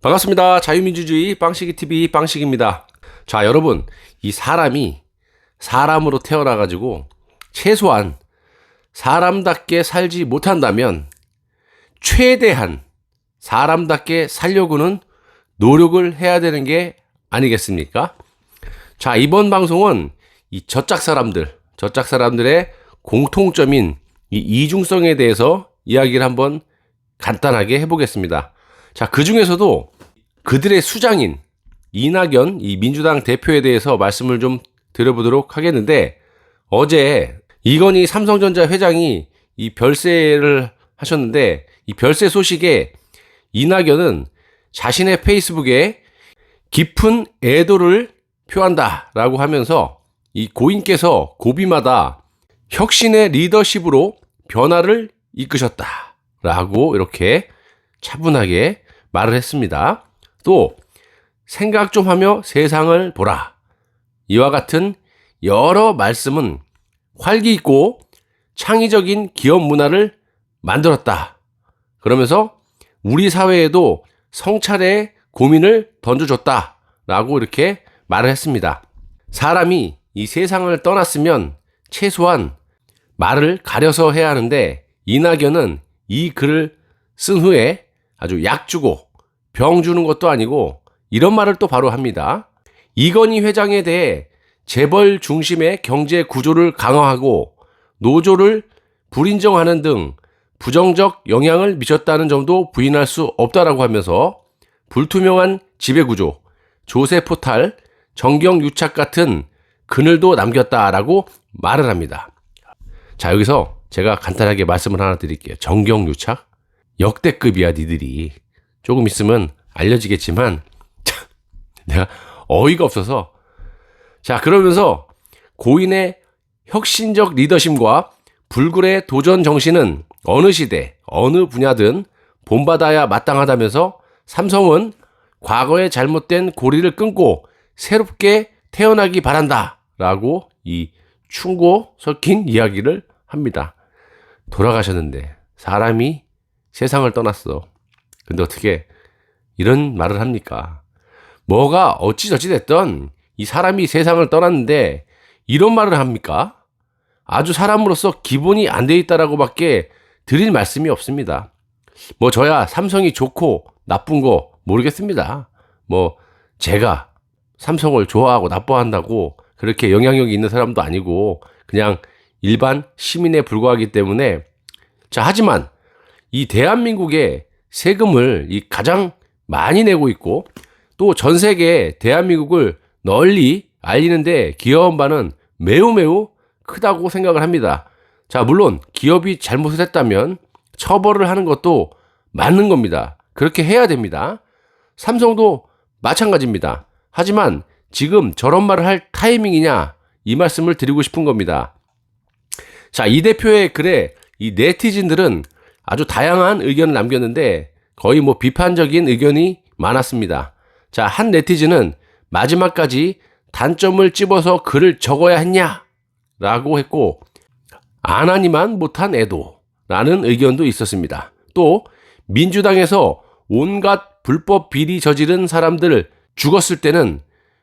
반갑습니다. 자유민주주의 빵식이TV 빵식입니다. 자, 여러분, 이 사람이 사람으로 태어나가지고 최소한 사람답게 살지 못한다면 최대한 사람답게 살려고는 노력을 해야 되는 게 아니겠습니까? 자, 이번 방송은 이 저짝 사람들의 공통점인 이 이중성에 대해서 이야기를 한번 간단하게 해보겠습니다. 자, 그 중에서도 그들의 수장인 이낙연 이 민주당 대표에 대해서 말씀을 좀 드려보도록 하겠는데, 어제 이건희 삼성전자 회장이 이 별세를 하셨는데, 이 별세 소식에 이낙연은 자신의 페이스북에 깊은 애도를 표한다라고 하면서 이 고인께서 고비마다 혁신의 리더십으로 변화를 이끄셨다라고 이렇게 차분하게 말을 했습니다. 또 생각 좀 하며 세상을 보라. 이와 같은 여러 말씀은 활기 있고 창의적인 기업 문화를 만들었다. 그러면서 우리 사회에도 성찰의 고민을 던져줬다라고 이렇게 말을 했습니다. 사람이 이 세상을 떠났으면 최소한 말을 가려서 해야 하는데, 이낙연은 이 글을 쓴 후에 아주 약 주고 병 주는 것도 아니고 이런 말을 또 바로 합니다. 이건희 회장에 대해 재벌 중심의 경제 구조를 강화하고 노조를 불인정하는 등 부정적 영향을 미쳤다는 점도 부인할 수 없다라고 하면서 불투명한 지배구조, 조세포탈, 정경유착 같은 그늘도 남겼다라고 말을 합니다. 자, 여기서 제가 간단하게 말씀을 하나 드릴게요. 정경유착? 역대급이야, 니들이. 조금 있으면 알려지겠지만 내가 어이가 없어서. 자, 그러면서 고인의 혁신적 리더십과 불굴의 도전 정신은 어느 시대, 어느 분야든 본받아야 마땅하다면서 삼성은 과거의 잘못된 고리를 끊고 새롭게 태어나기 바란다 라고 이 충고 섞인 이야기를 합니다. 돌아가셨는데 사람이 세상을 떠났어. 근데 어떻게 이런 말을 합니까? 뭐가 어찌저찌 됐던 이 사람이 세상을 떠났는데 이런 말을 합니까? 아주 사람으로서 기본이 안 돼 있다라고 밖에 드릴 말씀이 없습니다. 뭐 저야 삼성이 좋고 나쁜 거 모르겠습니다. 뭐 제가 삼성을 좋아하고 나빠한다고 그렇게 영향력이 있는 사람도 아니고 그냥 일반 시민에 불과하기 때문에. 자, 하지만 이 대한민국의 세금을 이 가장 많이 내고 있고 또 전 세계에 대한민국을 널리 알리는데 기여한 바는 매우 크다고 생각을 합니다. 자, 물론 기업이 잘못을 했다면 처벌을 하는 것도 맞는 겁니다. 그렇게 해야 됩니다. 삼성도 마찬가지입니다. 하지만 지금 저런 말을 할 타이밍이냐, 이 말씀을 드리고 싶은 겁니다. 자, 이 대표의 글에 이 네티즌들은 아주 다양한 의견을 남겼는데 거의 뭐 비판적인 의견이 많았습니다. 자, 한 네티즌은 마지막까지 단점을 찝어서 글을 적어야 했냐? 라고 했고, 안 하니만 못한 애도라는 의견도 있었습니다. 또 민주당에서 온갖 불법 비리 저지른 사람들 죽었을 때는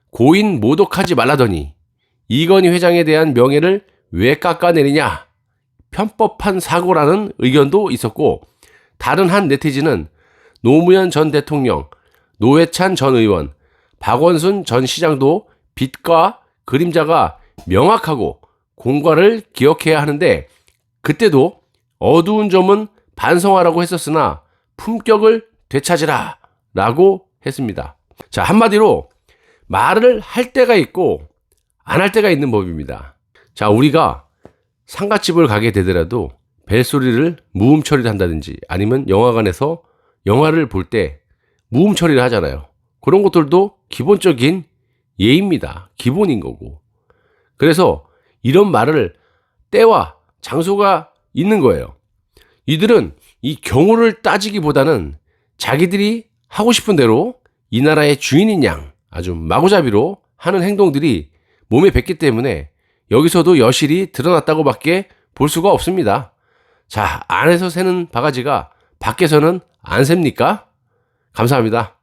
고인 모독하지 말라더니 이건희 회장에 대한 명예를 왜 깎아내리냐? 편법한 사고라는 의견도 있었고, 다른 한 네티즌은 노무현 전 대통령, 노회찬 전 의원, 박원순 전 시장도 빛과 그림자가 명확하고 공과를 기억해야 하는데 그때도 어두운 점은 반성하라고 했었으나 품격을 되찾으라 라고 했습니다. 자, 한마디로 말을 할 때가 있고 안 할 때가 있는 법입니다. 자, 우리가 상가집을 가게 되더라도 벨소리를 무음 처리를 한다든지 아니면 영화관에서 영화를 볼 때 무음 처리를 하잖아요. 그런 것들도 기본적인 예입니다. 기본인 거고. 그래서 이런 말을 때와 장소가 있는 거예요. 이들은 이 경우를 따지기보다는 자기들이 하고 싶은 대로 이 나라의 주인인 양 아주 마구잡이로 하는 행동들이 몸에 뱄기 때문에 여기서도 여실히 드러났다고 밖에 볼 수가 없습니다. 자, 안에서 새는 바가지가 밖에서는 안 셉니까? 감사합니다.